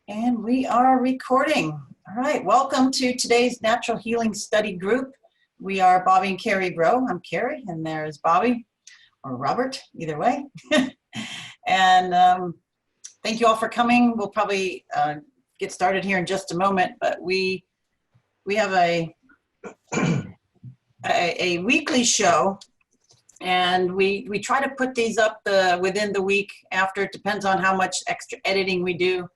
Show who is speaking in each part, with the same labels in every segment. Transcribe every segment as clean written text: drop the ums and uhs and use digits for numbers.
Speaker 1: And we are recording. All right, welcome to today's Natural Healing Study Group. We are Bobby and Carrie Bro. I'm Carrie, and there's Bobby, or Robert, either way. And thank you all for coming. We'll probably get started here in just a moment, but we have a weekly show, and we try to put these up within the week after. It depends on how much extra editing we do.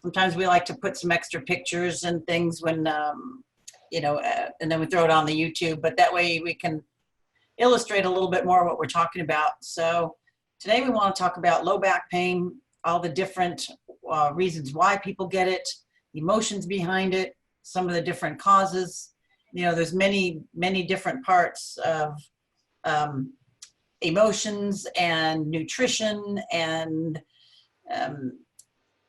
Speaker 1: Sometimes we like to put some extra pictures and things when, and then we throw it on the YouTube, but that way we can illustrate a little bit more what we're talking about. So today we want to talk about low back pain, all the different reasons why people get it, emotions behind it, some of the different causes. You know, there's many different parts of emotions and nutrition and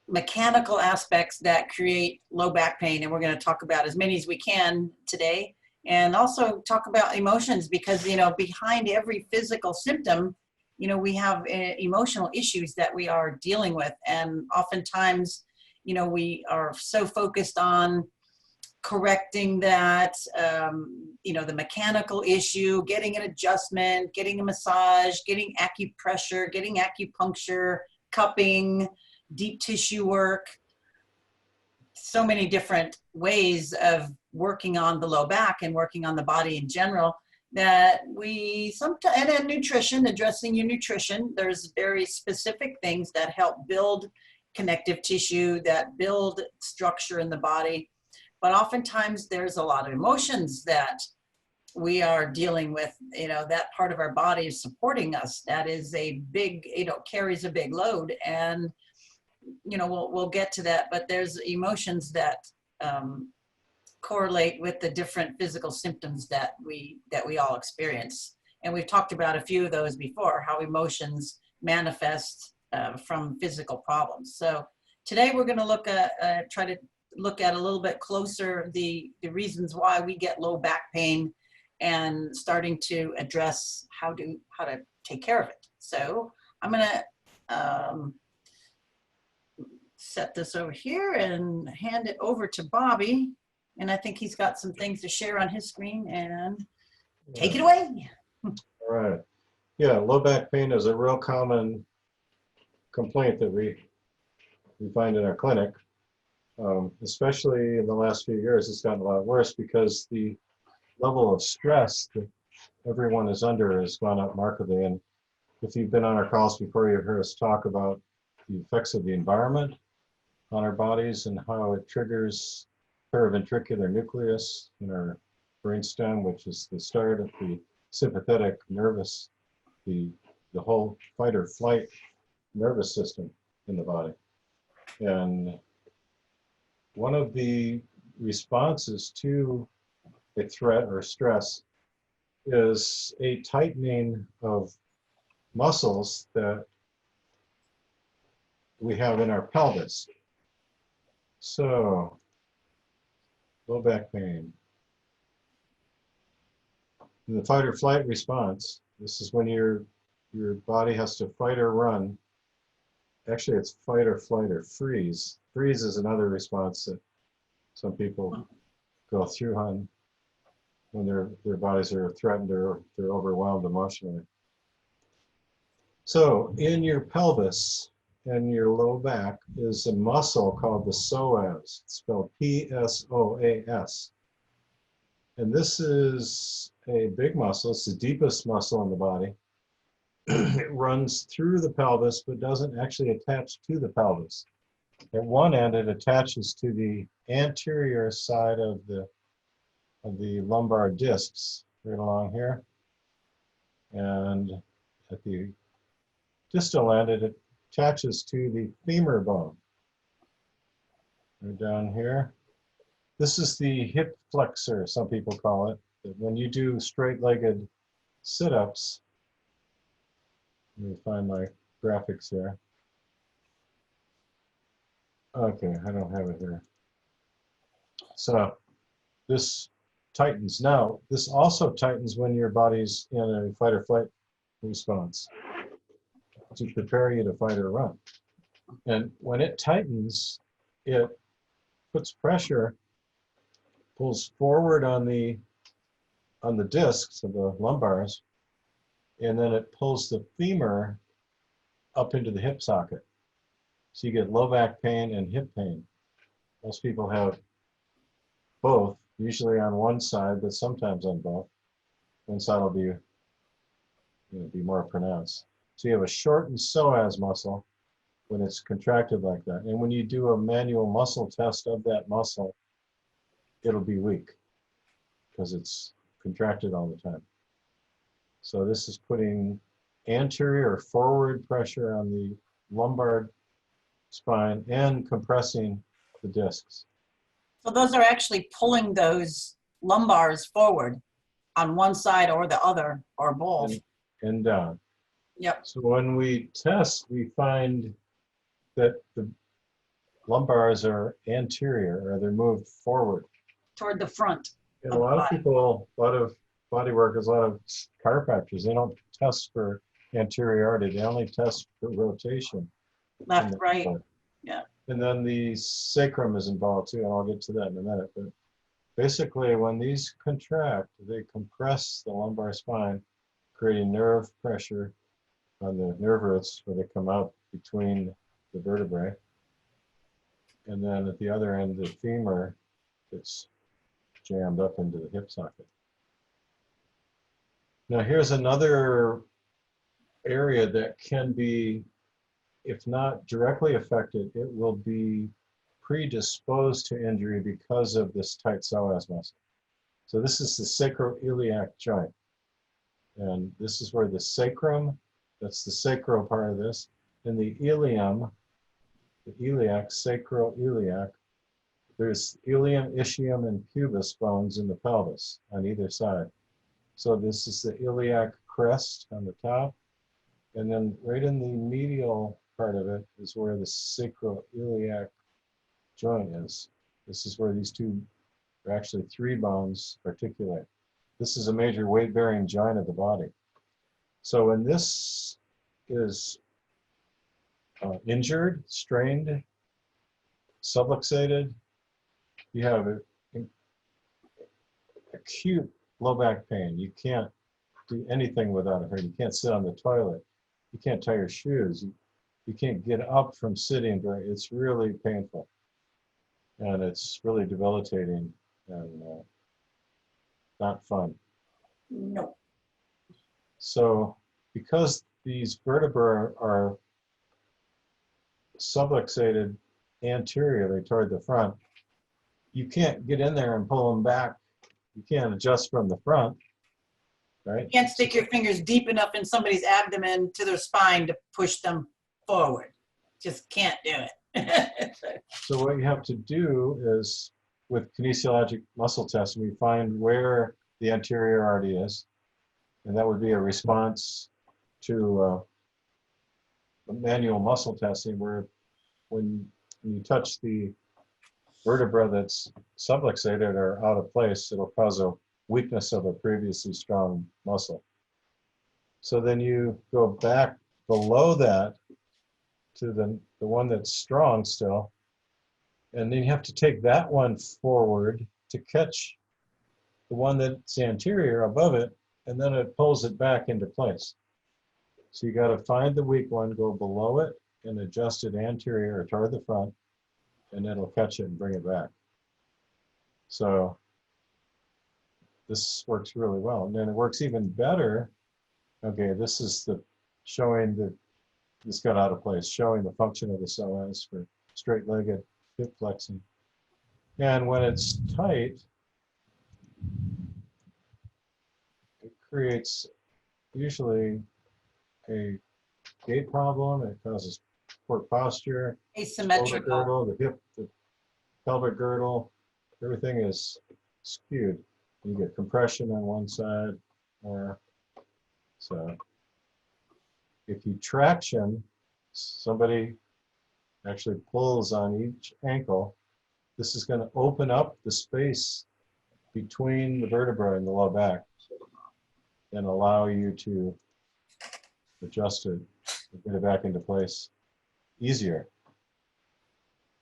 Speaker 1: mechanical aspects that create low back pain, and we're going to talk about as many as we can today, and also talk about emotions, because behind every physical symptom we have emotional issues that we are dealing with. And oftentimes we are so focused on correcting that the mechanical issue, getting an adjustment, getting a massage, getting acupressure, getting acupuncture, cupping, deep tissue work, so many different ways of working on the low back and working on the body in general, that we sometimes, and then nutrition, addressing your nutrition. There's very specific things that help build connective tissue, that build structure in the body. But oftentimes there's a lot of emotions that we are dealing with, that part of our body is supporting us. That is a big, carries a big load. And we'll get to that, but there's emotions that correlate with the different physical symptoms that we all experience. And we've talked about a few of those before, how emotions manifest from physical problems. So today we're going to try to look at a little bit closer the reasons why we get low back pain, and starting to address how to take care of it. So I'm going to set this over here and hand it over to Bobby. And I think he's got some things to share on his screen, and take it away.
Speaker 2: All right. Yeah, low back pain is a real common complaint that we find in our clinic. Especially in the last few years, it's gotten a lot worse because the level of stress that everyone is under has gone up markedly. And if you've been on our calls before, you've heard us talk about the effects of the environment on our bodies and how it triggers paraventricular nucleus in our brainstem, which is the start of the sympathetic nervous, the whole fight or flight nervous system in the body. And one of the responses to a threat or stress is a tightening of muscles that we have in our pelvis. So, low back pain. In the fight or flight response, this is when your body has to fight or run. Actually, it's fight or flight or freeze. Freeze is another response that some people go through when their bodies are threatened or they're overwhelmed emotionally. So in your pelvis and your low back is a muscle called the psoas. It's spelled P-S-O-A-S. And this is a big muscle. It's the deepest muscle in the body. It runs through the pelvis, but doesn't actually attach to the pelvis. At one end, it attaches to the anterior side of the lumbar discs, right along here. And at the distal end, it attaches to the femur bone. Right down here. This is the hip flexor, some people call it. When you do straight-legged sit-ups, let me find my graphics here. Okay, I don't have it here. So this tightens. Now, this also tightens when your body's in a fight or flight response to prepare you to fight or run. And when it tightens, it puts pressure, pulls forward on the discs of the lumbars, and then it pulls the femur up into the hip socket. So you get low back pain and hip pain. Most people have both, usually on one side, but sometimes on both. One side will be more pronounced. So you have a shortened psoas muscle when it's contracted like that. And when you do a manual muscle test of that muscle, it'll be weak because it's contracted all the time. So this is putting anterior or forward pressure on the lumbar spine and compressing the discs.
Speaker 1: So those are actually pulling those lumbars forward on one side or the other or both.
Speaker 2: And down.
Speaker 1: Yep.
Speaker 2: So when we test, we find that the lumbars are anterior, or they're moved forward.
Speaker 1: Toward the front.
Speaker 2: And a lot of people, a lot of body workers, a lot of chiropractors, they don't test for anteriority. They only test for rotation.
Speaker 1: Left, right. Yeah.
Speaker 2: And then the sacrum is involved too, and I'll get to that in a minute. But basically, when these contract, they compress the lumbar spine, creating nerve pressure on the nerve roots where they come out between the vertebrae. And then at the other end, the femur gets jammed up into the hip socket. Now here's another area that can be, if not directly affected, it will be predisposed to injury because of this tight psoas muscle. So this is the sacroiliac joint. And this is where the sacrum, that's the sacral part of this, and the ilium, the iliac, sacroiliac, there's ilium, ischium, and pubis bones in the pelvis on either side. So this is the iliac crest on the top, and then right in the medial part of it is where the sacroiliac joint is. This is where these two, or actually three bones articulate. This is a major weight-bearing joint of the body. So when this is injured, strained, subluxated, you have acute low back pain. You can't do anything without it hurt. You can't sit on the toilet. You can't tie your shoes. You can't get up from sitting. It's really painful. And it's really debilitating and not fun.
Speaker 1: No.
Speaker 2: So because these vertebrae are subluxated anteriorly toward the front, you can't get in there and pull them back. You can't adjust from the front, right?
Speaker 1: You can't stick your fingers deep enough in somebody's abdomen to their spine to push them forward. Just can't do it.
Speaker 2: So what you have to do is, with kinesiologic muscle testing, we find where the anteriority is, and that would be a response to manual muscle testing, where when you touch the vertebra that's subluxated or out of place, it'll cause a weakness of a previously strong muscle. So then you go back below that to the one that's strong still, and then you have to take that one forward to catch the one that's anterior above it, and then it pulls it back into place. So you got to find the weak one, go below it, and adjust it anterior or toward the front, and it'll catch it and bring it back. So this works really well. And then it works even better. Okay, this is the showing that this got out of place, showing the function of the psoas for straight-legged hip flexing. And when it's tight, it creates usually a gait problem. It causes poor posture,
Speaker 1: Asymmetrical.
Speaker 2: girdle, the hip, the pelvic girdle, everything is skewed. You get compression on one side, or so. If you traction, somebody actually pulls on each ankle, this is going to open up the space between the vertebrae and the low back and allow you to adjust it and get it back into place easier.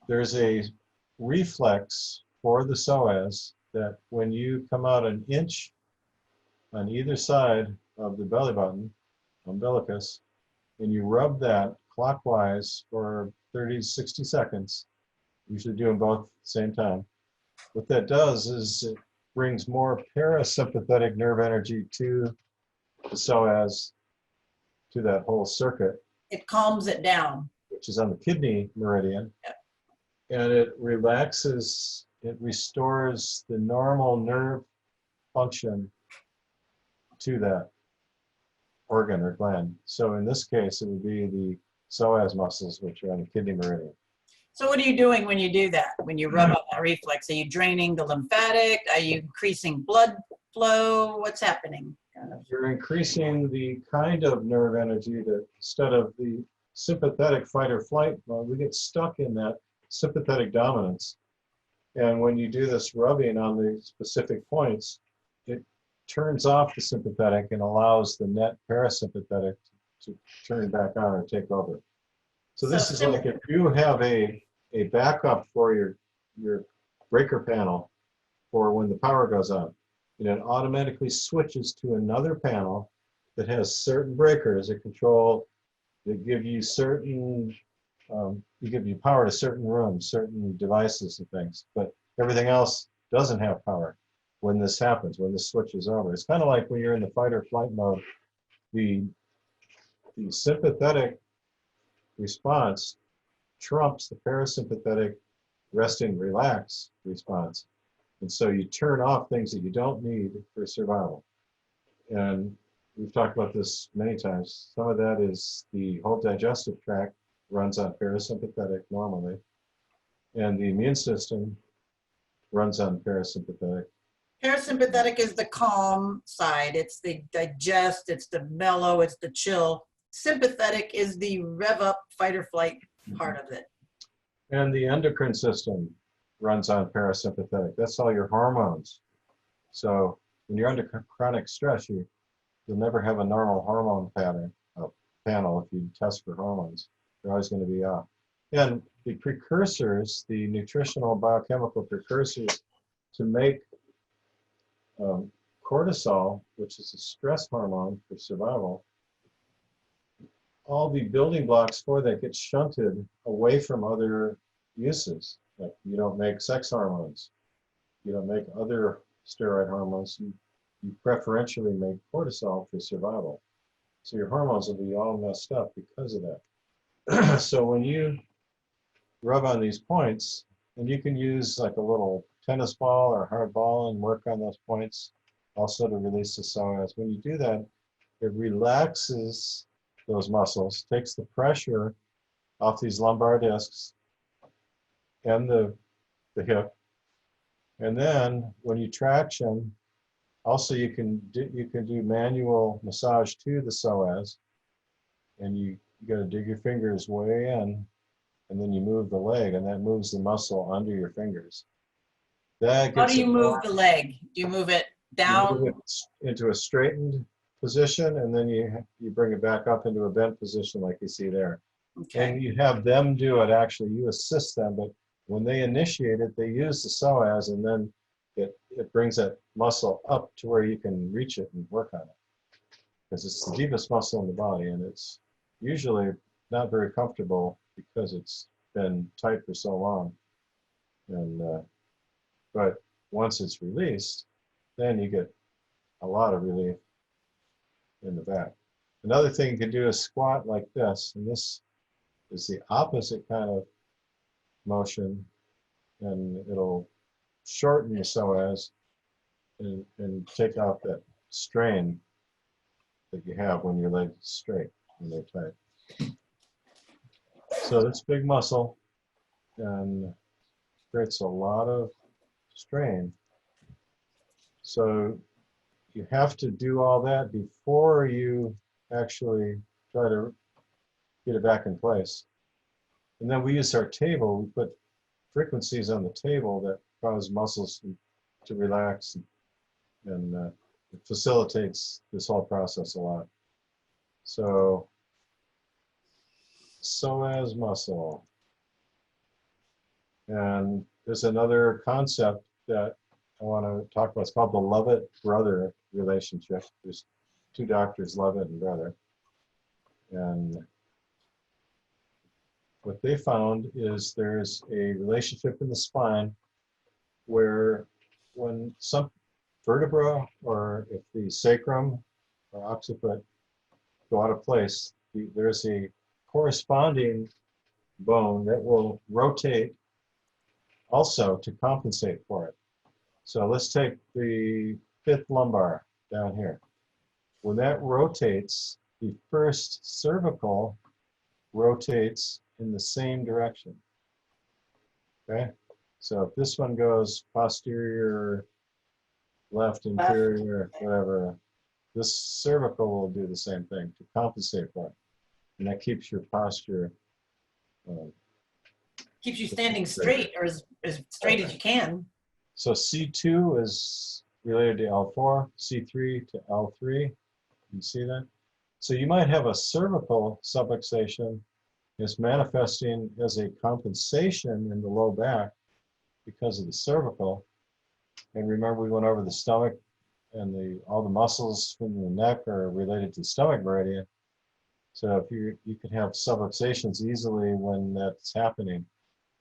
Speaker 2: there's a reflex for the psoas that when you come out an inch on either side of the belly button, umbilicus, and you rub that clockwise for 30 to 60 seconds, usually do them both at the same time. What that does is it brings more parasympathetic nerve energy to the psoas, to that whole circuit,
Speaker 1: It calms it down.
Speaker 2: which is on the kidney meridian.
Speaker 1: Yep.
Speaker 2: And it relaxes, it restores the normal nerve function to that organ or gland. So in this case, it would be the psoas muscles, which are on the kidney meridian.
Speaker 1: So what are you doing when you do that? When you rub up that reflex, are you draining the lymphatic? Are you increasing blood flow? What's happening?
Speaker 2: You're increasing the kind of nerve energy that instead of the sympathetic fight or flight mode, we get stuck in that sympathetic dominance. And when you do this rubbing on the specific points, it turns off the sympathetic and allows the net parasympathetic to turn back on or take over. So this is like if you have a backup for your breaker panel for when the power goes out, and it automatically switches to another panel that has certain breakers that control, that give you certain, you give you power to certain rooms, certain devices and things, but everything else doesn't have power when this happens, when this switches over. It's kind of like when you're in the fight or flight mode, the sympathetic response trumps the parasympathetic rest and relax response. And so you turn off things that you don't need for survival. And we've talked about this many times. Some of that is the whole digestive tract runs on parasympathetic normally, and the immune system runs on parasympathetic.
Speaker 1: Parasympathetic is the calm side. It's the digest, it's the mellow, it's the chill. Sympathetic is the rev up, fight or flight part of it.
Speaker 2: And the endocrine system runs on parasympathetic. That's all your hormones. So when you're under chronic stress, you'll never have a normal hormone panel if you test for hormones. They're always going to be off. And the precursors, the nutritional biochemical precursors to make cortisol, which is a stress hormone for survival, all the building blocks for that get shunted away from other uses. Like you don't make sex hormones, you don't make other steroid hormones, you preferentially make cortisol for survival. So your hormones will be all messed up because of that. So when you rub on these points, and you can use like a little tennis ball or hard ball and work on those points also to release the psoas. When you do that, it relaxes those muscles, takes the pressure off these lumbar discs and the hip. And then when you traction, also you can do manual massage to the psoas, and you got to dig your fingers way in, and then you move the leg, and that moves the muscle under your fingers. That
Speaker 1: How
Speaker 2: gets
Speaker 1: do you move the leg? Do you move it down?
Speaker 2: You move it into a straightened position, and then you bring it back up into a bent position like you see there.
Speaker 1: Okay.
Speaker 2: And you have them do it, actually. You assist them, but when they initiate it, they use the psoas, and then it brings that muscle up to where you can reach it and work on it. Because it's the deepest muscle in the body, and it's usually not very comfortable because it's been tight for so long. And but once it's released, then you get a lot of relief in the back. Another thing you can do is squat like this, and this is the opposite kind of motion, and it'll shorten the psoas and take out that strain that you have when your legs straight, when they're tight. So this big muscle and creates a lot of strain. So you have to do all that before you actually try to get it back in place. And then we use our table, we put frequencies on the table that cause muscles to relax, and it facilitates this whole process a lot. So, psoas muscle. And there's another concept that I want to talk about. It's called the Lovett-brother relationship. There's two doctors, Lovett and brother. And what they found is there's a relationship in the spine where when some vertebra, or if the sacrum or occiput go out of place, there's a corresponding bone that will rotate also to compensate for it. So let's take the fifth lumbar down here. When that rotates, the first cervical rotates in the same direction. Okay? So if this one goes posterior, left, inferior, whatever, this cervical will do the same thing to compensate for it. And that keeps your posture.
Speaker 1: Keeps you standing straight, or as straight as you can.
Speaker 2: So C2 is related to L4, C3 to L3. You see that? So you might have a cervical subluxation is manifesting as a compensation in the low back because of the cervical. And remember, we went over the stomach, and all the muscles in the neck are related to the stomach meridian. So if you can have subluxations easily when that's happening,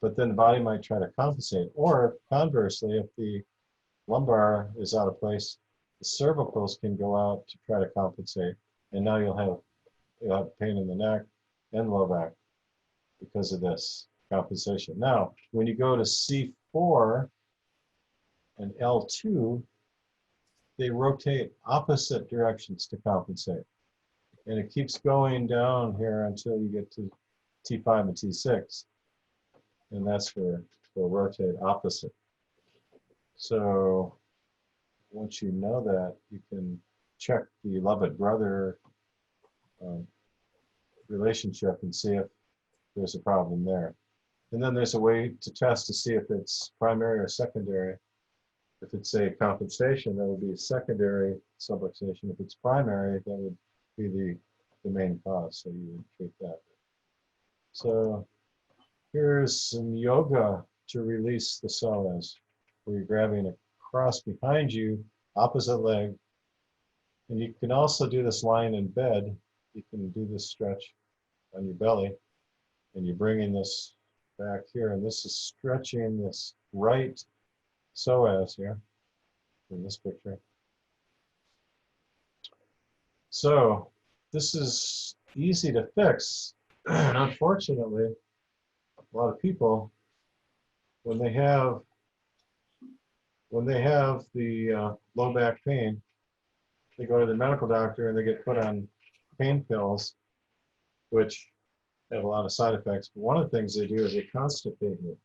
Speaker 2: but then the body might try to compensate. Or conversely, if the lumbar is out of place, the cervicals can go out to try to compensate, and now you'll have pain in the neck and low back because of this compensation. Now, when you go to C4 and L2, they rotate opposite directions to compensate. And it keeps going down here until you get to T5 and T6. And that's where they'll rotate opposite. So once you know that, you can check the Lovett-brother relationship and see if there's a problem there. And then there's a way to test to see if it's primary or secondary. If it's a compensation, that would be a secondary subluxation. If it's primary, that would be the main cause, so you would treat that. So here's some yoga to release the psoas, where you're grabbing across behind you, opposite leg. And you can also do this lying in bed. You can do this stretch on your belly, and you're bringing this back here, and this is stretching this right psoas here in this picture. So this is easy to fix, and unfortunately, a lot of people, when they have the low back pain, they go to the medical doctor and they get put on pain pills, which have a lot of side effects. But one of the things they do is they constipate you.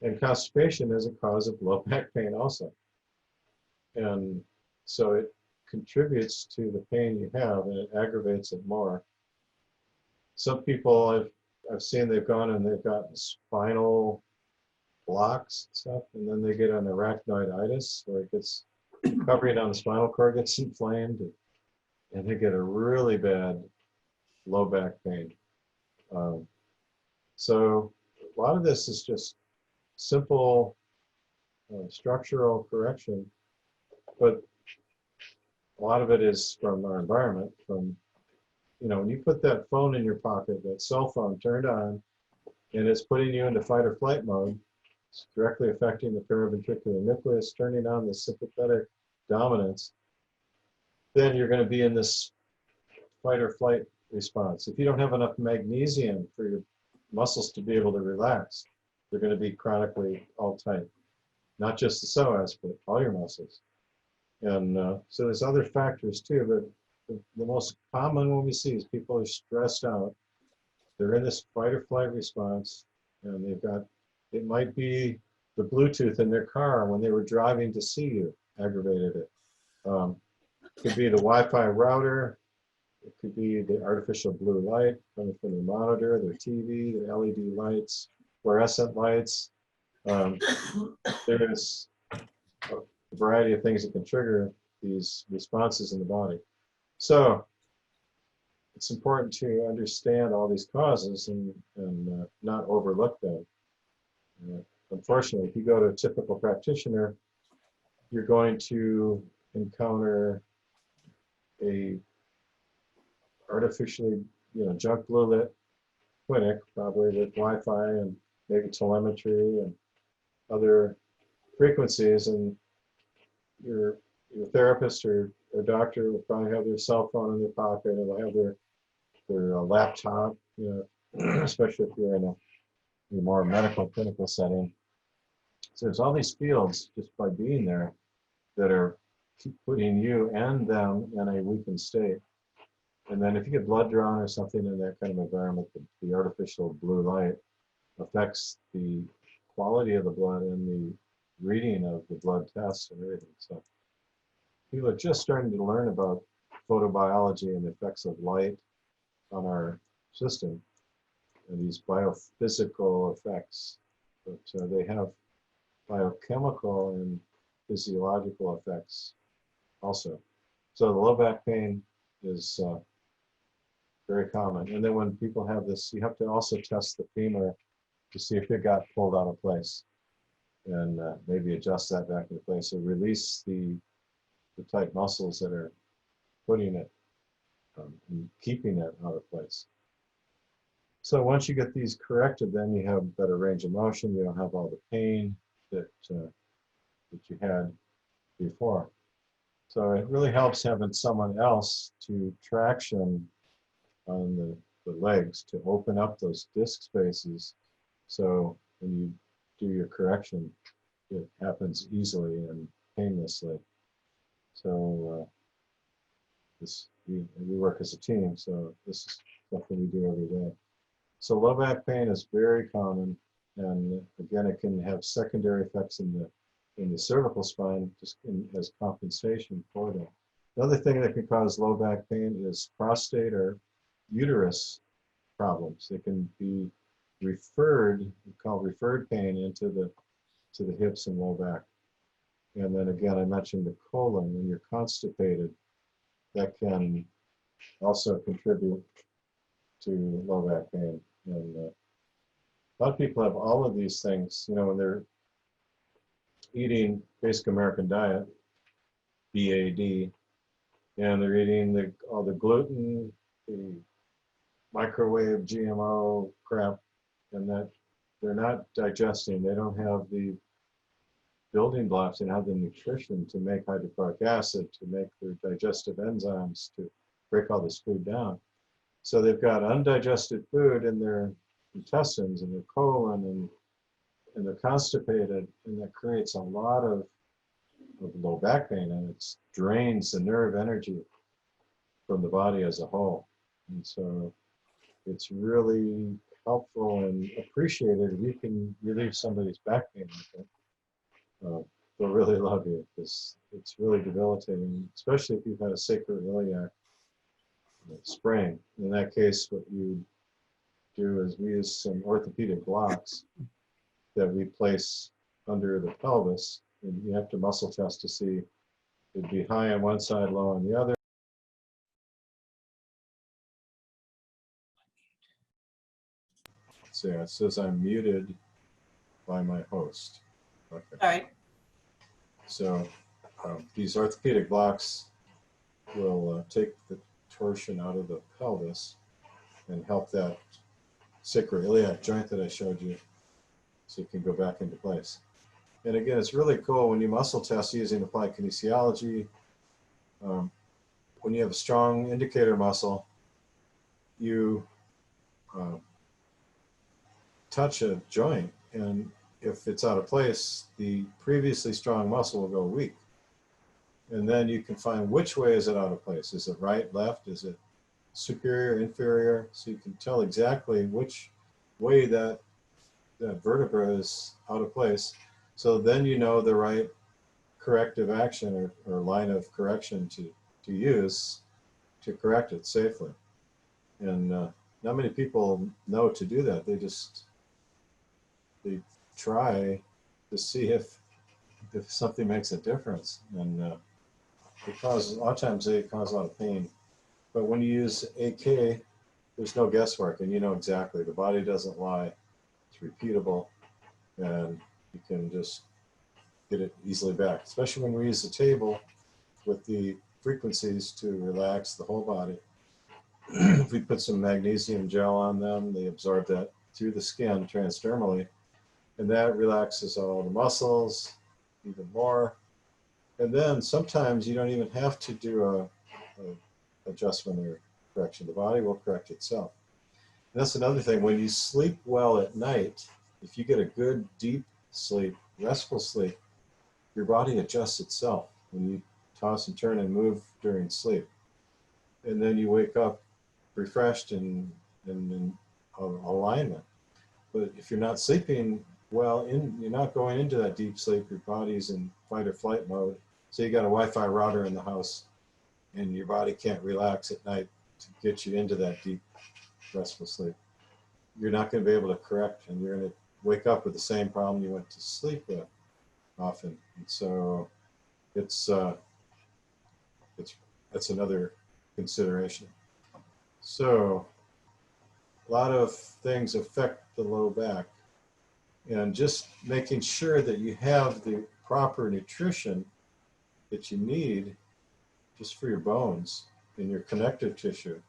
Speaker 2: And constipation is a cause of low back pain also. And so it contributes to the pain you have, and it aggravates it more. Some people I've seen, they've gone and they've gotten spinal blocks and stuff, and then they get an arachnoiditis, where it gets covering on the spinal cord gets inflamed, and they get a really bad low back pain. So a lot of this is just simple structural correction, but a lot of it is from our environment. From, when you put that phone in your pocket, that cell phone turned on, and it's putting you into fight or flight mode, it's directly affecting the paraventricular nucleus, turning on the sympathetic dominance, then you're going to be in this fight or flight response. If you don't have enough magnesium for your muscles to be able to relax, they're going to be chronically all tight. Not just the psoas, but all your muscles. And so there's other factors too, but the most common one we see is people are stressed out. They're in this fight or flight response, and it might be the Bluetooth in their car when they were driving to see you aggravated it. It could be the Wi-Fi router. It could be the artificial blue light coming from their monitor, their TV, their LED lights, fluorescent lights. There's a variety of things that can trigger these responses in the body. So it's important to understand all these causes and not overlook them. Unfortunately, if you go to a typical practitioner, you're going to encounter a artificially, junk blue lit clinic, probably with Wi-Fi and maybe telemetry and other frequencies, and your therapist or doctor will probably have their cell phone in their pocket, or they'll have their laptop, especially if you're in a more medical clinical setting. So there's all these fields just by being there that are keep putting you and them in a weakened state. And then if you get blood drawn or something in that kind of environment, the artificial blue light affects the quality of the blood and the reading of the blood tests and everything. So people are just starting to learn about photobiology and the effects of light on our system and these biophysical effects. But they have biochemical and physiological effects also. So the low back pain is very common. And then when people have this, you have to also test the femur to see if it got pulled out of place, and maybe adjust that back into place, or release the tight muscles that are putting it and keeping it out of place. So once you get these corrected, then you have better range of motion. You don't have all the pain that you had before. So it really helps having someone else to traction on the legs to open up those disc spaces. So when you do your correction, it happens easily and painlessly. So we work as a team, so this is something we do every day. So low back pain is very common, and again, it can have secondary effects in the cervical spine, just as compensation for that. Another thing that can cause low back pain is prostate or uterus problems. They can be referred, called referred pain, into the hips and low back. And then again, I mentioned the colon. When you're constipated, that can also contribute to low back pain. And a lot of people have all of these things, when they're eating basic American diet, BAD, and they're eating all the gluten, the microwave GMO crap, and that they're not digesting. They don't have the building blocks and have the nutrition to make hydrochloric acid, to make their digestive enzymes, to break all this food down. So they've got undigested food in their intestines and their colon, and they're constipated, and that creates a lot of low back pain, and it drains the nerve energy from the body as a whole. And so it's really helpful and appreciated if you can relieve somebody's back pain like that. They'll really love you, because it's really debilitating, especially if you've had a sacroiliac sprain. In that case, what you do is we use some orthopedic blocks that we place under the pelvis, and you have to muscle test to see it'd be high on one side, low on the other. So yeah, it says I'm muted by my host. Okay.
Speaker 1: All right.
Speaker 2: So these orthopedic blocks will take the torsion out of the pelvis and help that sacroiliac joint that I showed you, so it can go back into place. And again, it's really cool when you muscle test using applied kinesiology. When you have a strong indicator muscle, you touch a joint, and if it's out of place, the previously strong muscle will go weak. And then you can find which way is it out of place. Is it right, left? Is it superior, inferior? So you can tell exactly which way that vertebra is out of place. So then you know the right corrective action or line of correction to use to correct it safely. And not many people know to do that. They try to see if something makes a difference. And a lot of times they cause a lot of pain. But when you use AK, there's no guesswork, and you know exactly. The body doesn't lie. It's repeatable. and you can just get it easily back, especially when we use the table with the frequencies to relax the whole body. If we put some magnesium gel on them, they absorb that through the skin transdermally, and that relaxes all the muscles even more. And then sometimes you don't even have to do a adjustment or correction. The body will correct itself. And that's another thing. When you sleep well at night, if you get a good deep sleep, restful sleep, your body adjusts itself when you toss and turn and move during sleep. And then you wake up refreshed and in alignment. But if you're not sleeping well, you're not going into that deep sleep, your body's in fight or flight mode. So you got a Wi-Fi router in the house and your body can't relax at night to get you into that deep restful sleep. You're not going to be able to correct, and you're going to wake up with the same problem you went to sleep with often. And so that's another consideration. So a lot of things affect the low back, and just making sure that you have the proper nutrition that you need just for your bones and your connective tissue.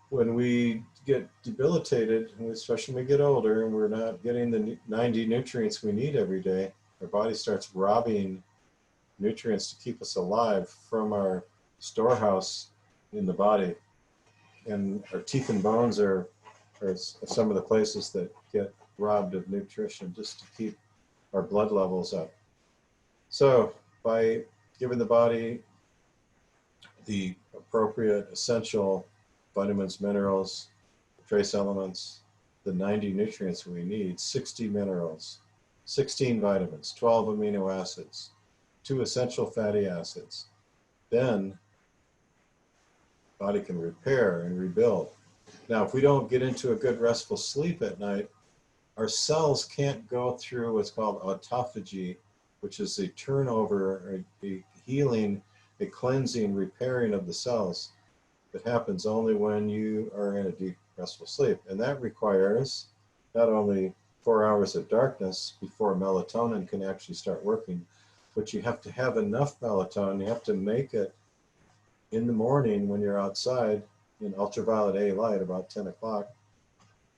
Speaker 2: When we get debilitated, especially when we get older and we're not getting the 90 nutrients we need every day, our body starts robbing nutrients to keep us alive from our storehouse in the body. And our teeth and bones are some of the places that get robbed of nutrition just to keep our blood levels up. So by giving the body the appropriate essential vitamins, minerals, trace elements, the 90 nutrients we need, 60 minerals, 16 vitamins, 12 amino acids, 2 essential fatty acids, then body can repair and rebuild. Now, if we don't get into a good restful sleep at night, our cells can't go through what's called autophagy, which is a turnover, a healing, a cleansing, repairing of the cells that happens only when you are in a deep restful sleep. And that requires not only 4 hours of darkness before melatonin can actually start working, but you have to have enough melatonin. You have to make it in the morning when you're outside in ultraviolet A light about 10 o'clock.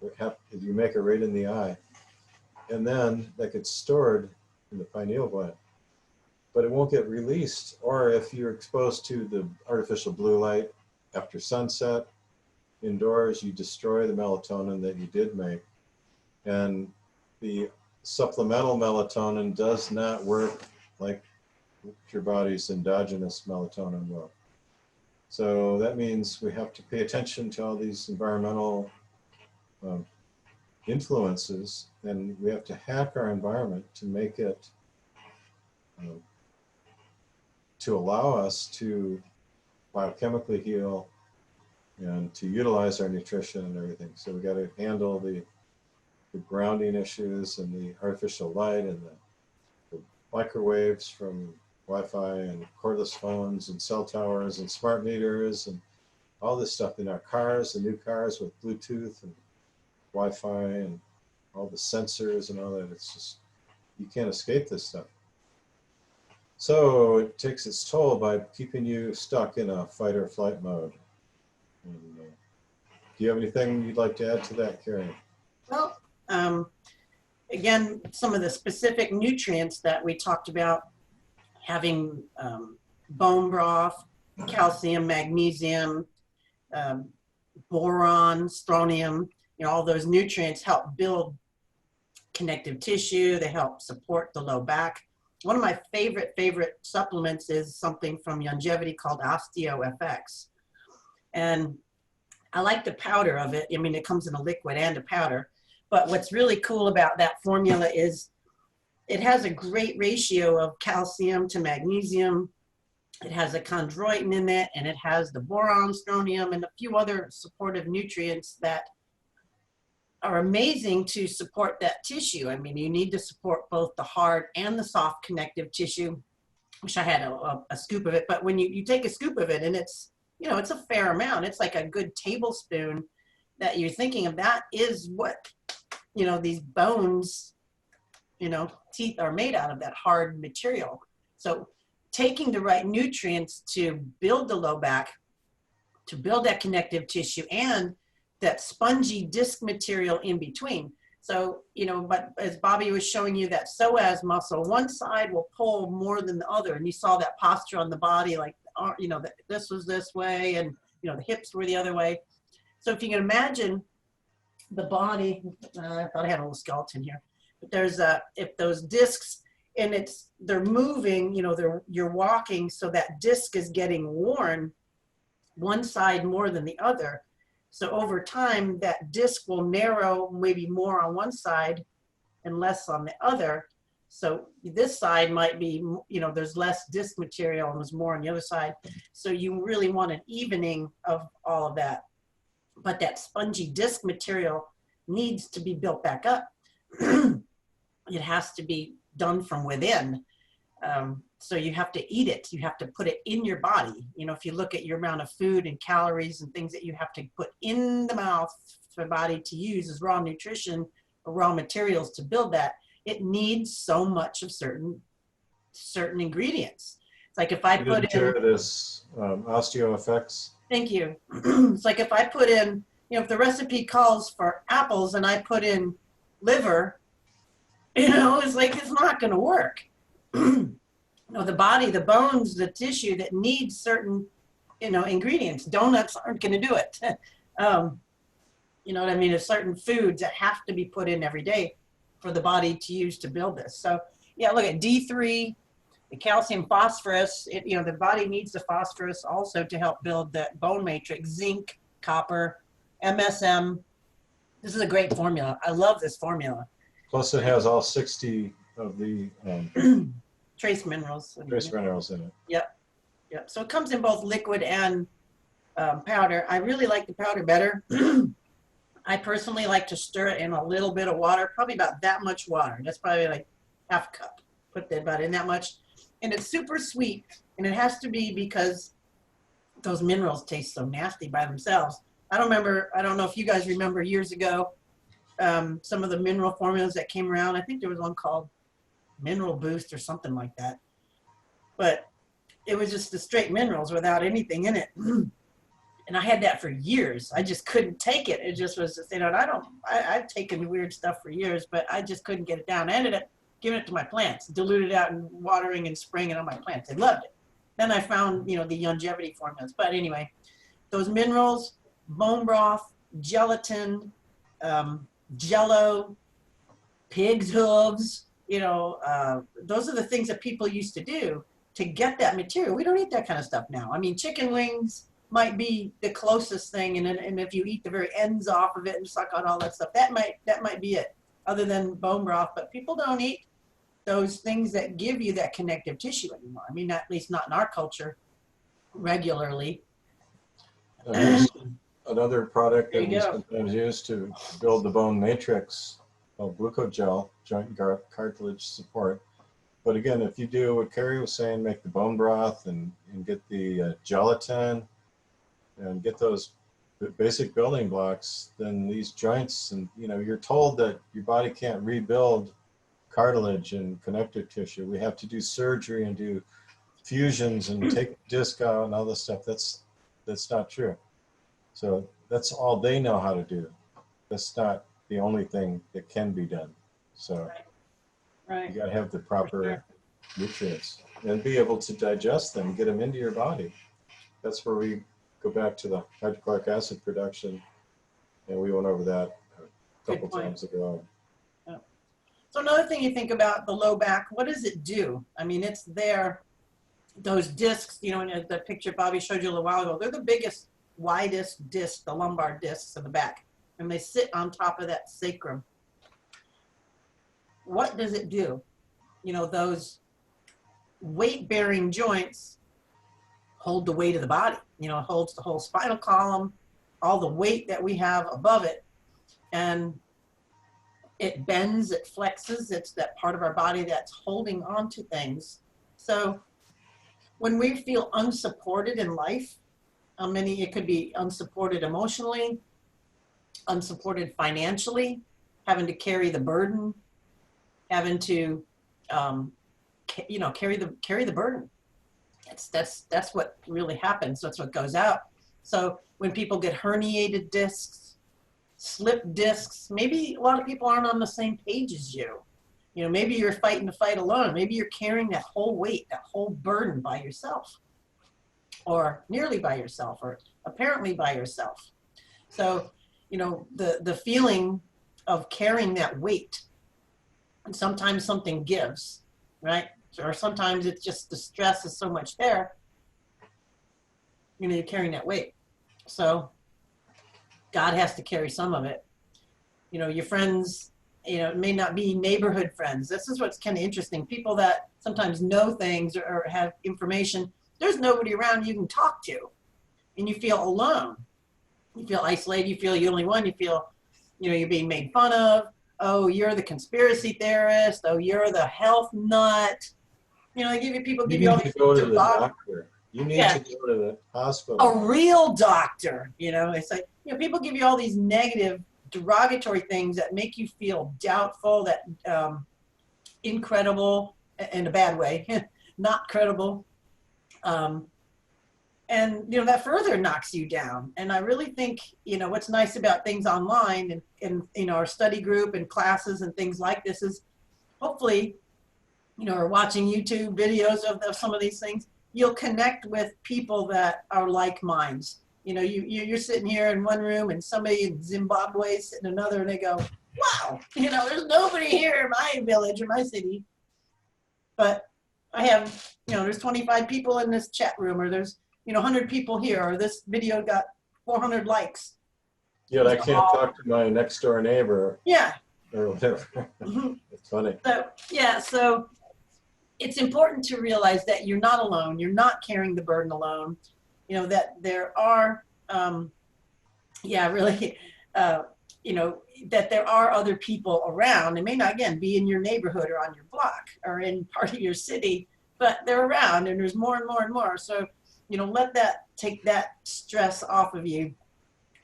Speaker 2: You make it right in the eye. And then that gets stored in the pineal gland. But it won't get released. Or if you're exposed to the artificial blue light after sunset indoors, you destroy the melatonin that you did make. And the supplemental melatonin does not work like your body's endogenous melatonin will. So that means we have to pay attention to all these environmental influences, and we have to hack our environment to make it, to allow us to biochemically heal and to utilize our nutrition and everything. So we got to handle the grounding issues and the artificial light and the microwaves from Wi-Fi and cordless phones and cell towers and smart meters and all this stuff in our cars, the new cars with Bluetooth and Wi-Fi and all the sensors and all that. It's just, you can't escape this stuff. So it takes its toll by keeping you stuck in a fight or flight mode. And, do you have anything you'd like to add to that, Carrie?
Speaker 1: Well, again, some of the specific nutrients that we talked about, having bone broth, calcium, magnesium, boron, strontium, all those nutrients help build connective tissue. They help support the low back. One of my favorite supplements is something from Longevity called OsteoFX. And I like the powder of it. I mean, it comes in a liquid and a powder. But what's really cool about that formula is it has a great ratio of calcium to magnesium. It has a chondroitin in it, and it has the boron, strontium, and a few other supportive nutrients that are amazing to support that tissue. I mean, you need to support both the hard and the soft connective tissue. Wish I had a scoop of it, but when you take a scoop of it, and it's, it's a fair amount. It's like a good tablespoon that you're thinking of. That is what, these bones teeth are made out of that hard material. So taking the right nutrients to build the low back, to build that connective tissue and that spongy disc material in between. So, but as Bobby was showing you that psoas muscle, one side will pull more than the other. And you saw that posture on the body, like, that this was this way and, the hips were the other way. So if you can imagine the body, I thought I had a little skeleton here, but there's if those discs and they're moving, you're walking, so that disc is getting worn one side more than the other. So over time, that disc will narrow maybe more on one side and less on the other. So this side might be, there's less disc material and there's more on the other side. So you really want an evening of all of that. But that spongy disc material needs to be built back up. It has to be done from within. So you have to eat it. You have to put it in your body. If you look at your amount of food and calories and things that you have to put in the mouth for the body to use as raw nutrition or raw materials to build that, it needs so much of certain ingredients. It's like if I put in
Speaker 2: this osteo effects.
Speaker 1: Thank you. It's like if I put in, if the recipe calls for apples and I put in liver, it's like it's not going to work. The body, the bones, the tissue that needs certain, ingredients. Donuts aren't going to do it. You know what I mean? There's certain foods that have to be put in every day for the body to use to build this. So yeah, look at D3, the calcium, phosphorus. The body needs the phosphorus also to help build that bone matrix, zinc, copper, MSM. This is a great formula. I love this formula.
Speaker 2: Plus, it has all 60 of the
Speaker 1: trace minerals.
Speaker 2: Trace minerals in it.
Speaker 1: Yep. So it comes in both liquid and powder. I really like the powder better. I personally like to stir it in a little bit of water, probably about that much water. That's probably like half a cup. Put that about in that much. And it's super sweet. And it has to be because those minerals taste so nasty by themselves. I don't know if you guys remember years ago, some of the mineral formulas that came around. I think there was one called Mineral Boost or something like that. But it was just the straight minerals without anything in it. And I had that for years. I just couldn't take it. It just was, I've taken weird stuff for years, but I just couldn't get it down. I ended up giving it to my plants, diluted it out and watering and spraying it on my plants. They loved it. Then I found, the longevity formulas. But anyway, those minerals, bone broth, gelatin, Jello, pig's hooves, those are the things that people used to do to get that material. We don't eat that kind of stuff now. I mean, chicken wings might be the closest thing, and if you eat the very ends off of it and suck on all that stuff, that might be it, other than bone broth. But people don't eat those things that give you that connective tissue anymore. I mean, at least not in our culture regularly.
Speaker 2: Another product that we sometimes use to build the bone matrix called glucogel, joint cartilage support. But again, if you do what Carrie was saying, make the bone broth and get the gelatin and get those basic building blocks, then these joints, and you're told that your body can't rebuild cartilage and connective tissue. We have to do surgery and do fusions and take the disc out and all this stuff. That's not true. So that's all they know how to do. That's not the only thing that can be done. So
Speaker 1: right.
Speaker 2: You got to have the proper nutrients and be able to digest them, get them into your body. That's where we go back to the hydrochloric acid production, and we went over that a couple times ago.
Speaker 1: Yeah. So another thing you think about the low back, what does it do? I mean, it's there. Those discs, in the picture Bobby showed you a little while ago, they're the biggest, widest discs, the lumbar discs in the back, and they sit on top of that sacrum. What does it do? Those weight-bearing joints hold the weight of the body. It holds the whole spinal column, all the weight that we have above it, and it bends, it flexes. It's that part of our body that's holding on to things. So when we feel unsupported in life, it could be unsupported emotionally, unsupported financially, having to carry the burden, having to, you know, carry the burden. That's what really happens. That's what goes out. So when people get herniated discs, slip discs, maybe a lot of people aren't on the same page as you. You know, maybe you're fighting the fight alone. Maybe you're carrying that whole weight, that whole burden by yourself, or nearly by yourself, or apparently by yourself. So, you know, the feeling of carrying that weight, and sometimes something gives, right? Or sometimes it's just the stress is so much there, you know, you're carrying that weight. So God has to carry some of it. You know, your friends, you know, it may not be neighborhood friends. This is what's kind of interesting. People that sometimes know things or have information, there's nobody around you can talk to, and you feel alone. You feel isolated. You feel you're the only one. You feel, you know, you're being made fun of. Oh, you're the conspiracy theorist. Oh, you're the health nut. You know, they give you people
Speaker 2: You
Speaker 1: give you all
Speaker 2: need to
Speaker 1: these
Speaker 2: go to
Speaker 1: things
Speaker 2: the
Speaker 1: about
Speaker 2: doctor. You need
Speaker 1: yeah,
Speaker 2: to go to the
Speaker 1: a
Speaker 2: hospital.
Speaker 1: real doctor. You know, it's like, you know, people give you all these negative, derogatory things that make you feel doubtful, that incredible in a bad way, not credible. Um, and you know that further knocks you down. And I really think, you know, what's nice about things online and you know, our study group and classes and things like this is hopefully, you know, or watching YouTube videos of some of these things, you'll connect with people that are like minds. You know, you're sitting here in one room and somebody in Zimbabwe is sitting in another, and they go, wow, you know, there's nobody here in my village or my city, but I have, you know, there's 25 people in this chat room, or there's, you know, 100 people here, or this video got 400 likes.
Speaker 2: Yet I can't talk to my next door neighbor
Speaker 1: Yeah.
Speaker 2: or whatever. It's funny.
Speaker 1: So, yeah, so it's important to realize that you're not alone. You're not carrying the burden alone. You know, that there are, yeah, really, you know, that there are other people around. It may not, again, be in your neighborhood or on your block or in part of your city, but they're around, and there's more and more and more. So, you know, let that take that stress off of you.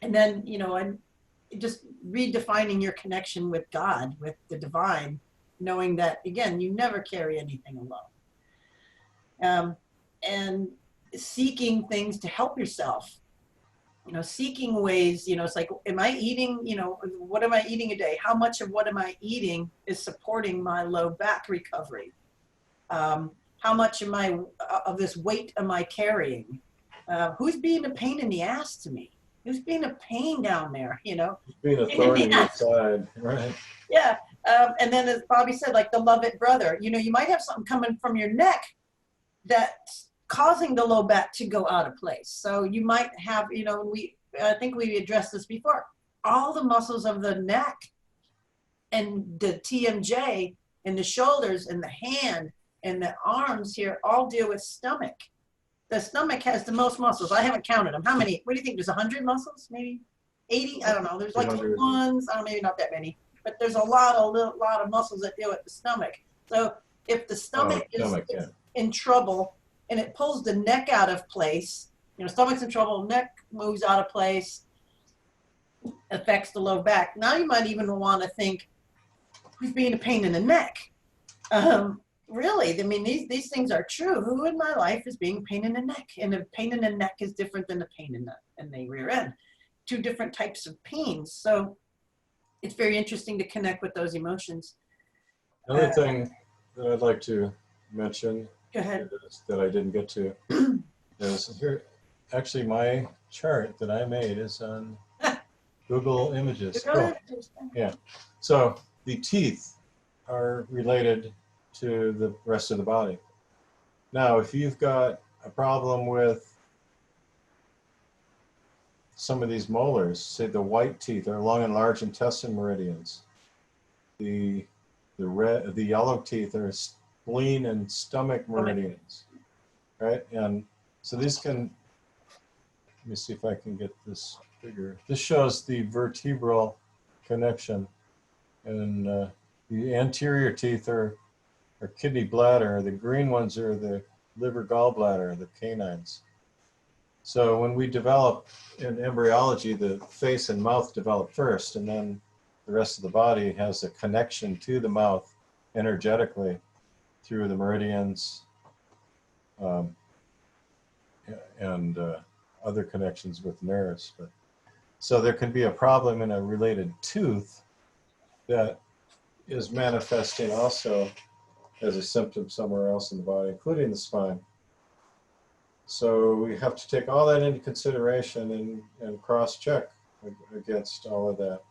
Speaker 1: And then, you know, and just redefining your connection with God, with the divine, knowing that, again, you never carry anything alone. And seeking things to help yourself, you know, seeking ways, you know, it's like, am I eating, you know, what am I eating a day? How much of what am I eating is supporting my low back recovery? How much am I, of this weight am I carrying? Who's being a pain in the ass to me? Who's being a pain down there, you know?
Speaker 2: It's being a thorn in your side, right?
Speaker 1: Yeah. And then as Bobby said, like the love it brother, you know, you might have something coming from your neck that's causing the low back to go out of place. So you might have, you know, I think we addressed this before, all the muscles of the neck and the TMJ and the shoulders and the hand and the arms here all deal with stomach. The stomach has the most muscles. I haven't counted them. How many? What do you think? There's 100 muscles? Maybe 80? I don't know. There's like ones. I don't know, maybe not that many. But there's a lot of muscles that deal with the stomach. So if the stomach is in trouble and it pulls the neck out of place, you know, stomach's in trouble, neck moves out of place, affects the low back. Now you might even want to think, who's being a pain in the neck? Really, I mean, these things are true. Who in my life is being a pain in the neck? And a pain in the neck is different than a pain in the rear end. Two different types of pains. So it's very interesting to connect with those emotions.
Speaker 2: Another thing that I'd like to mention,
Speaker 1: go ahead,
Speaker 2: that I didn't get to, is here. Actually, my chart that I made is on Google Images. Oh, yeah. So the teeth are related to the rest of the body. Now, if you've got a problem with some of these molars, say the white teeth are along and large intestine meridians. The yellow teeth are spleen and stomach meridians, right? And so these can, let me see if I can get this figure. This shows the vertebral connection, and the anterior teeth are kidney bladder. The green ones are the liver gallbladder, the canines. So when we develop in embryology, the face and mouth develop first, and then the rest of the body has a connection to the mouth energetically through the meridians um, and other connections with nerves. But so there can be a problem in a related tooth that is manifesting also as a symptom somewhere else in the body, including the spine. So we have to take all that into consideration and cross-check against all of that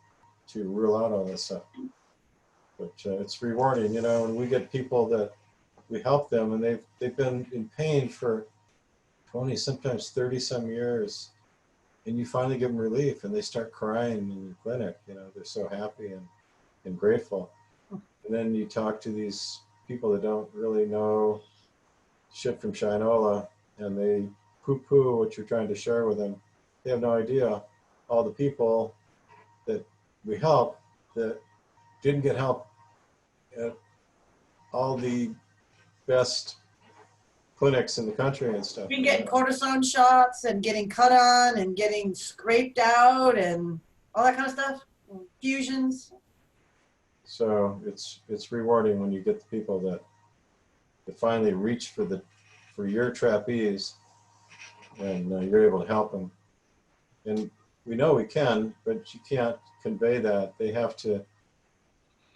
Speaker 2: to rule out all this stuff. But it's rewarding, you know, when we get people that we help them and they've been in pain for 20, sometimes 30 some years, and you finally give them relief and they start crying in your clinic, you know, they're so happy and grateful. And then you talk to these people that don't really know shit from Shinola, and they poo-poo what you're trying to share with them. They have no idea all the people that we help that didn't get help at all the best clinics in the country and stuff.
Speaker 1: Been getting cortisone shots and getting cut on and getting scraped out and all that kind of stuff. Fusions.
Speaker 2: So it's rewarding when you get the people that finally reach for your trapeze, and you're able to help them. And we know we can, but you can't convey that. They have to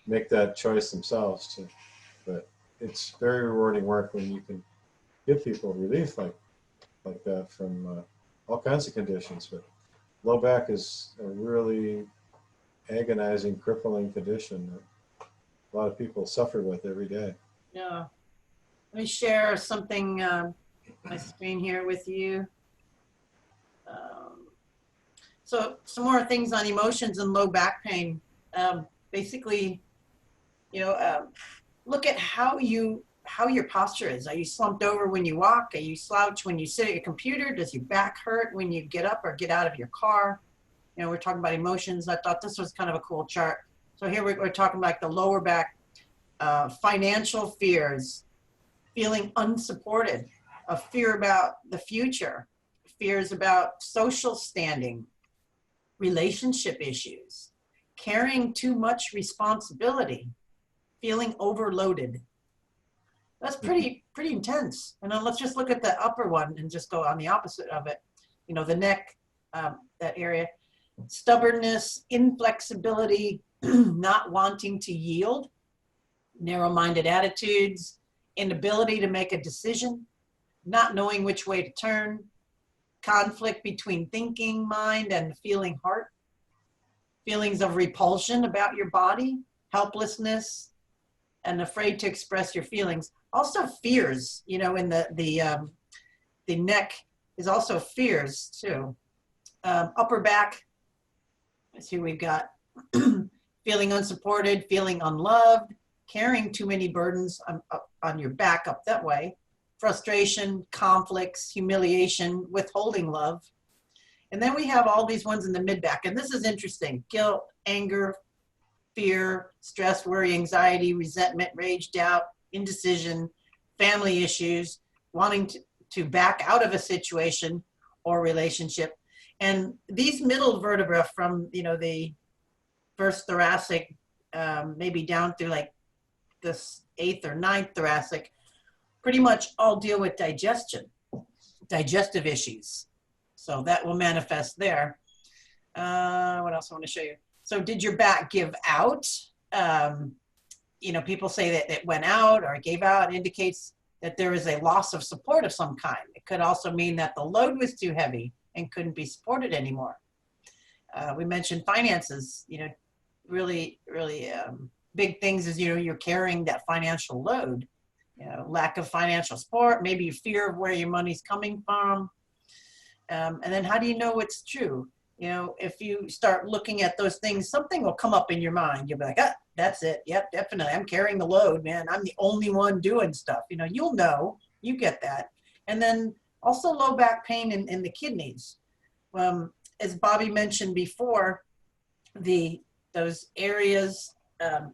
Speaker 2: make that choice themselves. But it's very rewarding work when you can give people relief like that from all kinds of conditions. But low back is a really agonizing, crippling condition that a lot of people suffer with every day.
Speaker 1: Yeah. Let me share something, my screen here with you. So some more things on emotions and low back pain. Basically, you know, look at how your posture is. Are you slumped over when you walk? Are you slouched when you sit at your computer? Does your back hurt when you get up or get out of your car? You know, we're talking about emotions. I thought this was kind of a cool chart. So here we're talking about the lower back, financial fears, feeling unsupported, a fear about the future, fears about social standing, relationship issues, carrying too much responsibility, feeling overloaded. That's pretty intense. And then let's just look at the upper one and just go on the opposite of it. You know, the neck, that area, stubbornness, inflexibility, not wanting to yield, narrow-minded attitudes, inability to make a decision, not knowing which way to turn, conflict between thinking mind and feeling heart, feelings of repulsion about your body, helplessness, and afraid to express your feelings. Also fears, you know, in the neck is also fears too. Upper back, let's see what we've got. Feeling unsupported, feeling unloved, carrying too many burdens on your back up that way, frustration, conflicts, humiliation, withholding love. And then we have all these ones in the mid back. And this is interesting. Guilt, anger, fear, stress, worry, anxiety, resentment, rage, doubt, indecision, family issues, wanting to back out of a situation or relationship. And these middle vertebrae from, you know, the first thoracic, maybe down through like this 8th or 9th thoracic, pretty much all deal with digestion, digestive issues. So that will manifest there. What else I want to show you? So did your back give out? You know, people say that it went out or gave out. It indicates that there is a loss of support of some kind. It could also mean that the load was too heavy and couldn't be supported anymore. We mentioned finances, you know, really big things is, you know, you're carrying that financial load, you know, lack of financial support, maybe fear of where your money's coming from. And then how do you know it's true? You know, if you start looking at those things, something will come up in your mind. You'll be like, ah, that's it. Yep, definitely. I'm carrying the load, man. I'm the only one doing stuff. You know, you'll know, you get that. And then also low back pain in the kidneys. As Bobby mentioned before, those areas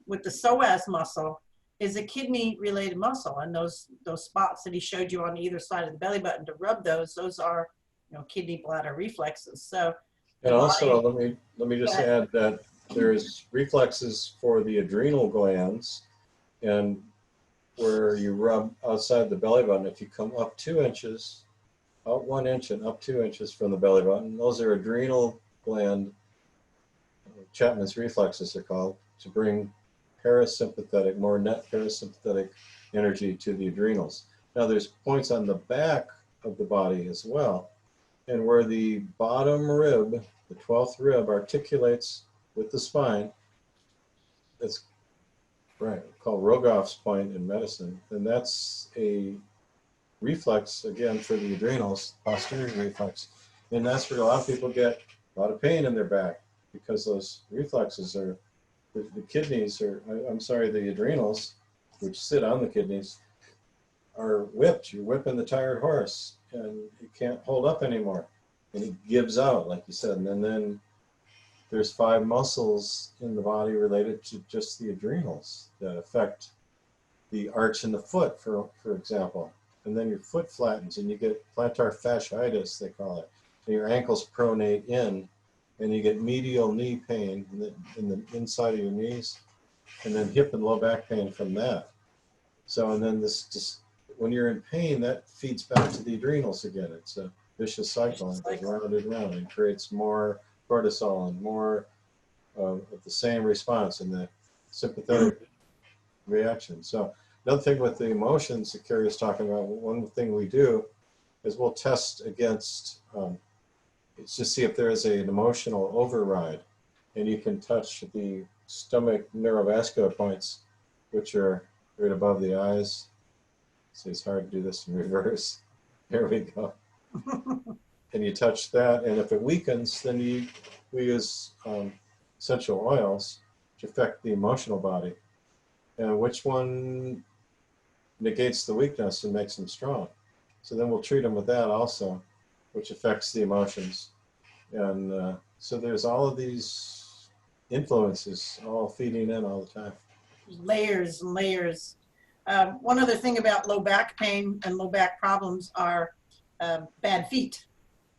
Speaker 1: with the psoas muscle is a kidney related muscle. And those spots that he showed you on either side of the belly button to rub those are, you know, kidney bladder reflexes. So,
Speaker 2: and also let me just add that there's reflexes for the adrenal glands And where you rub outside the belly button, if you come up 2 inches, out 1 inch and up 2 inches from the belly button, those are adrenal gland, Chapman's reflexes are called, to bring parasympathetic, more net parasympathetic energy to the adrenals. Now there's points on the back of the body as well, and where the bottom rib, the 12th rib, articulates with the spine, that's right, called Rogoff's point in medicine, and that's a reflex, again, for the adrenals, posterior reflex. And that's where a lot of people get a lot of pain in their back because those reflexes are, the kidneys are, I'm sorry, the adrenals, which sit on the kidneys, are whipped. You're whipping the tired horse and it can't hold up anymore. And it gives out, like you said. And then there's 5 muscles in the body related to just the adrenals that affect the arch in the foot, for example. And then your foot flattens and you get plantar fasciitis, they call it. And your ankles pronate in and you get medial knee pain in the inside of your knees, and then hip and low back pain from that. So, and then this just, when you're in pain, that feeds back to the adrenals again. It's a vicious cycle, and it goes round and round and creates more cortisol and more of the same response in the sympathetic reaction. So another thing with the emotions that Carrie was talking about, one thing we do is we'll test against, it's just see if there is an emotional override. And you can touch the stomach neurovascular points, which are right above the eyes. So it's hard to do this in reverse. Here we go. And you touch that, and if it weakens, then we use essential oils to affect the emotional body. And which one negates the weakness and makes them strong? So then we'll treat them with that also, which affects the emotions. And so there's all of these influences all feeding in all the time.
Speaker 1: Layers and layers. One other thing about low back pain and low back problems are bad feet.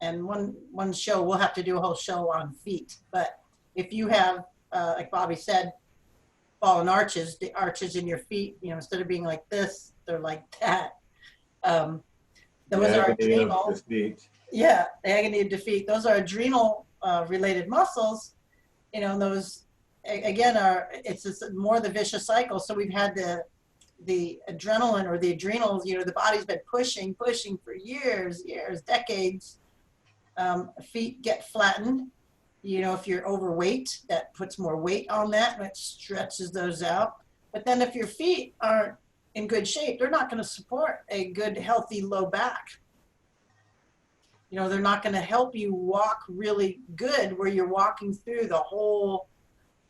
Speaker 1: And one show, we'll have to do a whole show on feet. But if you have, like Bobby said, fallen arches, the arches in your feet, you know, instead of being like this, they're like that. Those are adrenal. Yeah, the agony of defeat. Those are adrenal related muscles. You know, those again it's more the vicious cycle. So we've had the adrenaline or the adrenals. You know, the body's been pushing for years, decades. Feet get flattened. You know, if you're overweight, that puts more weight on that and it stretches those out. But then if your feet aren't in good shape, they're not going to support a good, healthy low back. You know, they're not going to help you walk really good where you're walking through the whole,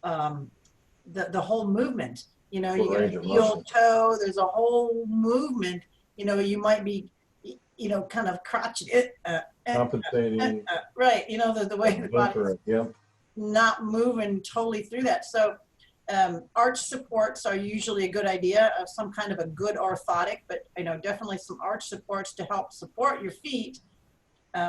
Speaker 1: the whole movement. You know, you got a heel toe, there's a whole movement. You know, you might be, you know, kind of crotchety.
Speaker 2: Compensating.
Speaker 1: Right, you know, the way the body's not moving totally through that. So arch supports are usually a good idea of some kind of a good orthotic, but, you know, definitely some arch supports to help support your feet.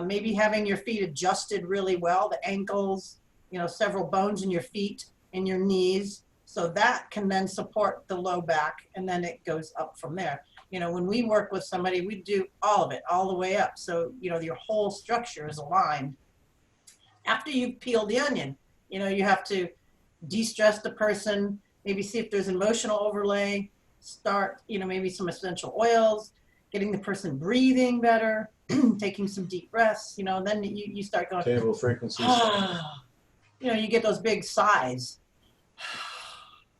Speaker 1: Maybe having your feet adjusted really well, the ankles, you know, several bones in your feet and your knees. So that can then support the low back, and then it goes up from there. You know, when we work with somebody, we do all of it, all the way up. So, you know, your whole structure is aligned. After you've peeled the onion, you know, you have to de-stress the person, maybe see if there's an emotional overlay, start, you know, maybe some essential oils, getting the person breathing better, taking some deep breaths, you know, and then you start going.
Speaker 2: Table frequencies.
Speaker 1: You know, you get those big sighs.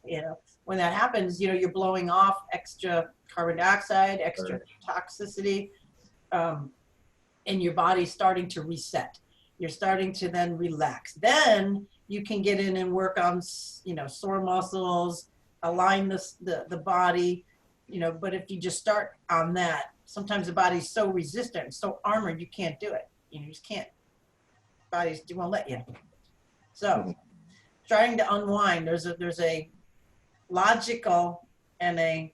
Speaker 1: You know, when that happens, you know, you're blowing off extra carbon dioxide, extra toxicity, and your body's starting to reset. You're starting to then relax. Then you can get in and work on, you know, sore muscles, align the body, you know, but if you just start on that, sometimes the body's so resistant, so armored, you can't do it. You know, you just can't. Bodies won't let you. So trying to unwind, there's a logical and a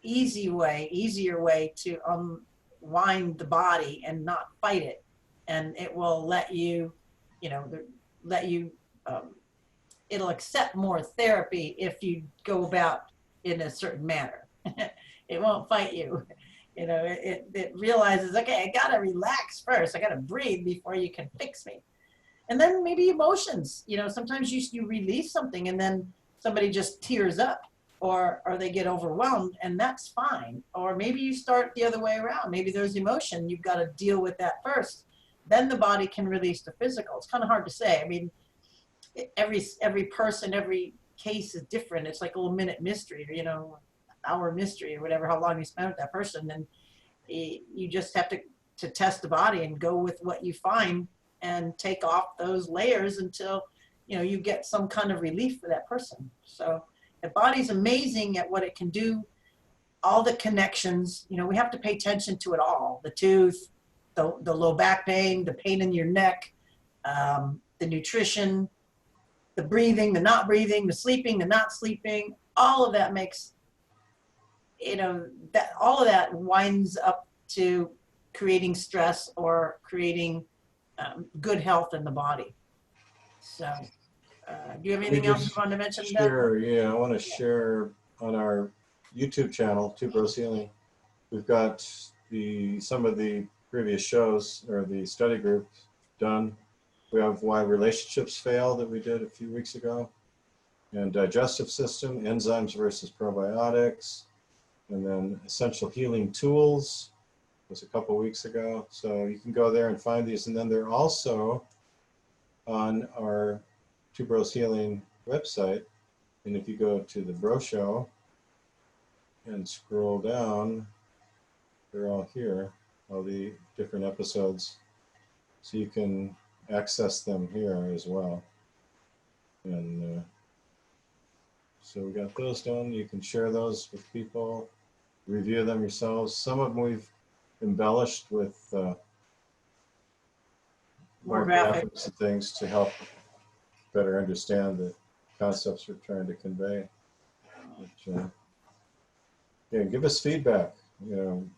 Speaker 1: easier way to unwind the body and not fight it. And it will let you, you know, it'll accept more therapy if you go about in a certain manner. It won't fight you. You know, it realizes, okay, I gotta relax first. I gotta breathe before you can fix me. And then maybe emotions, you know, sometimes you release something and then somebody just tears up, or they get overwhelmed, and that's fine. Or maybe you start the other way around. Maybe there's emotion, you've got to deal with that first, then the body can release the physical. It's kind of hard to say. I mean, every person, every case is different. It's like a little minute mystery, or, you know, hour mystery, or whatever, how long you spend with that person. And you just have to test the body and go with what you find, and take off those layers until, you know, you get some kind of relief for that person. So the body's amazing at what it can do, all the connections. You know, we have to pay attention to it all: the tooth, the low back pain, the pain in your neck, the nutrition, the breathing, the not breathing, the sleeping, the not sleeping. All of that makes, you know, that all of that winds up to creating stress or creating good health in the body. So, do you have
Speaker 2: Let me
Speaker 1: anything else you
Speaker 2: just
Speaker 1: want to mention, Doug?
Speaker 2: share, yeah, I want to share on our YouTube channel, Tuberose Healing. We've got some of the previous shows or the study groups done. We have why relationships fail that we did a few weeks ago, and digestive system, enzymes versus probiotics, and then essential healing tools was a couple weeks ago. So you can go there and find these, and then they're also on our Tuberose Healing website. And if you go to the Bro Show and scroll down, they're all here, all the different episodes. So you can access them here as well. And so we got those done. You can share those with people, review them yourselves. Some of them we've embellished with more graphics and things to help better understand the concepts we're trying to convey. But, yeah, give us feedback. You know,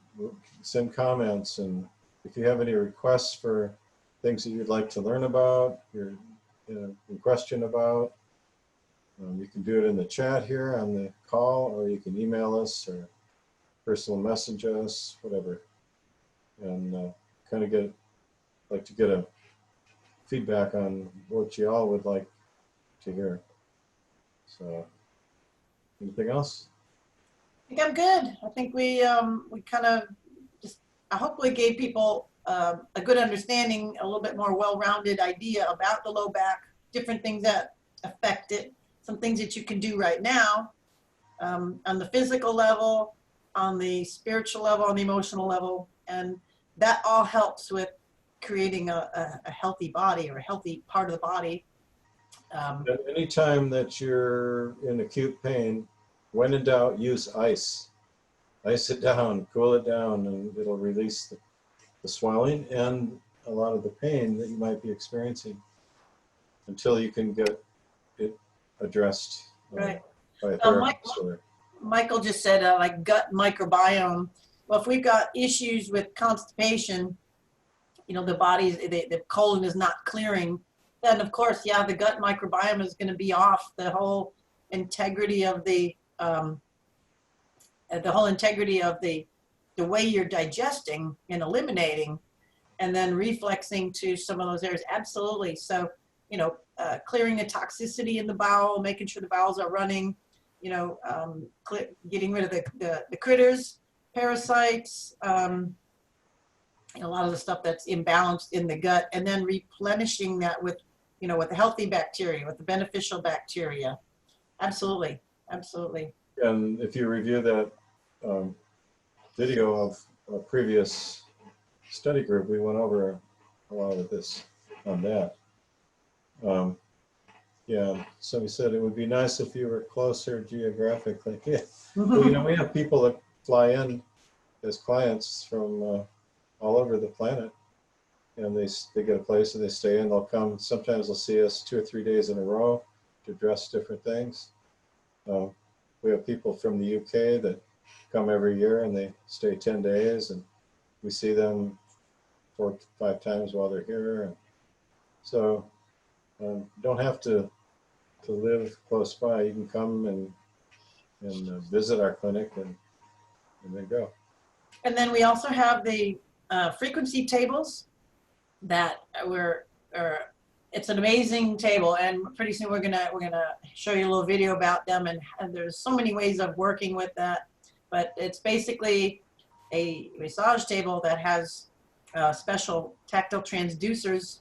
Speaker 2: send comments, and if you have any requests for things that you'd like to learn about, your question about, you can do it in the chat here on the call, or you can email us or personal message us, whatever. And kind of like to get a feedback on what you all would like to hear. So, anything else?
Speaker 1: I think I'm good. I think we kind of just, I hopefully gave people a good understanding, a little bit more well-rounded idea about the low back, different things that affect it, some things that you can do right now, on the physical level, on the spiritual level, on the emotional level, and that all helps with creating a healthy body, or a healthy part of the body.
Speaker 2: Anytime that you're in acute pain, when in doubt, use ice. Ice it down, cool it down, and it'll release the swelling and a lot of the pain that you might be experiencing until you can get it addressed
Speaker 1: Right.
Speaker 2: by a therapist.
Speaker 1: Michael just said like gut microbiome. Well, if we've got issues with constipation, you know, the colon is not clearing, then of course, yeah, the gut microbiome is going to be off. The whole integrity of the way you're digesting and eliminating, and then reflexing to some of those areas. Absolutely. So, you know, clearing the toxicity in the bowel, making sure the bowels are running, you know, getting rid of the critters, parasites, a lot of the stuff that's imbalanced in the gut, and then replenishing that with, you know, with the healthy bacteria, with the beneficial bacteria. Absolutely. Absolutely.
Speaker 2: And if you review that video of a previous study group, we went over a lot of this on that. Yeah, somebody said it would be nice if you were closer geographically. Yeah. Well, you know, we have people that fly in as clients from all over the planet, and they get a place and they stay in. They'll come. Sometimes they'll see us 2 or 3 days in a row to address different things. We have people from the UK that come every year and they stay 10 days, and we see them 4 to 5 times while they're here. And so don't have to live close by. You can come and and visit our clinic and then go.
Speaker 1: And then we also have the frequency tables that it's an amazing table, and pretty soon we're gonna show you a little video about them, and there's so many ways of working with that. But it's basically a massage table that has special tactile transducers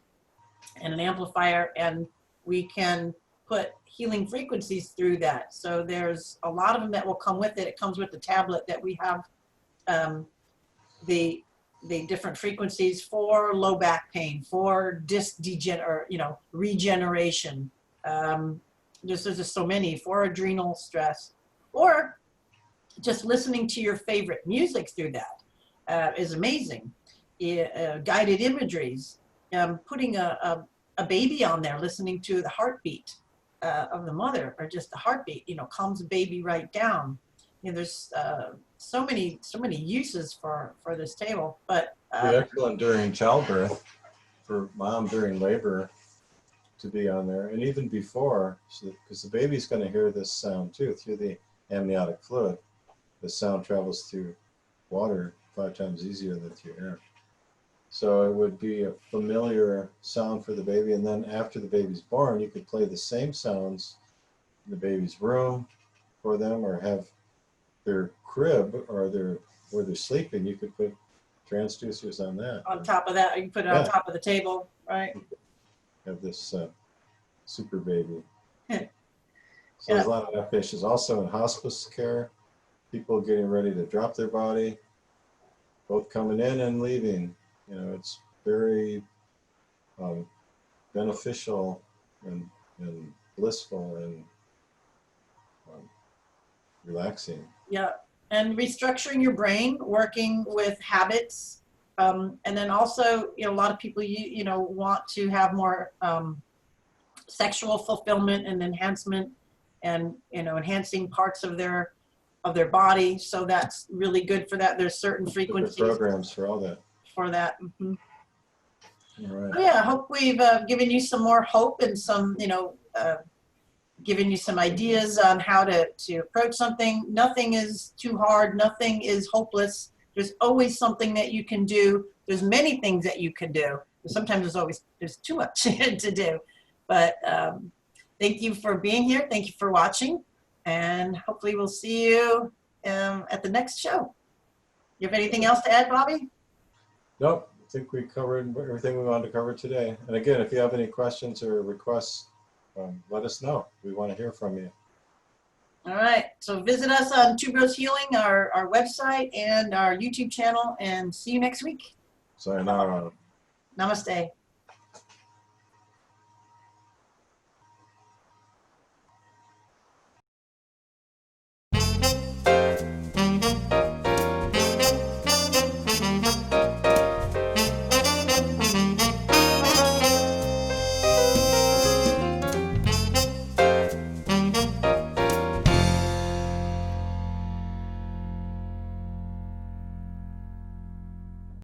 Speaker 1: and an amplifier, and we can put healing frequencies through that. So there's a lot of them that will come with it. It comes with the tablet that we have the different frequencies for low back pain, for disc regeneration. There's just so many, for adrenal stress, or just listening to your favorite music through that is amazing. Guided imageries, putting a baby on there, listening to the heartbeat of the mother, or just the heartbeat, calms the baby right down. There's so many uses for this table. But
Speaker 2: Be excellent during childbirth, for mom during labor to be on there, and even before, because the baby's going to hear this sound too through the amniotic fluid. The sound travels through water 5 times easier than through air. So it would be a familiar sound for the baby, and then after the baby's born, you could play the same sounds in the baby's room for them, or have their crib or where they're sleeping. You could put transducers on that.
Speaker 1: On top of that, you can put it on top of the table, right?
Speaker 2: Have this super baby. So there's a lot of applications. Also in hospice care, people getting ready to drop their body, both coming in and leaving. It's very beneficial and blissful and relaxing.
Speaker 1: Yeah, and restructuring your brain, working with habits, and then also, a lot of people want to have more sexual fulfillment and enhancement, and enhancing parts of their body. So that's really good for that. There's certain frequencies.
Speaker 2: Programs for all that.
Speaker 1: For that. Mm-hmm.
Speaker 2: All right.
Speaker 1: So yeah, I hope we've given you some more hope and some, giving you some ideas on how to approach something. Nothing is too hard. Nothing is hopeless. There's always something that you can do. There's many things that you can do. Sometimes there's too much to do. But thank you for being here. Thank you for watching. And hopefully we'll see you at the next show. You have anything else to add, Bobby?
Speaker 2: Nope. I think we covered everything we wanted to cover today. And again, if you have any questions or requests, let us know. We want to hear from you.
Speaker 1: All right. So visit us on Tuberose Healing, our website, and our YouTube channel, and see you next week.
Speaker 2: Sayonara.
Speaker 1: Namaste.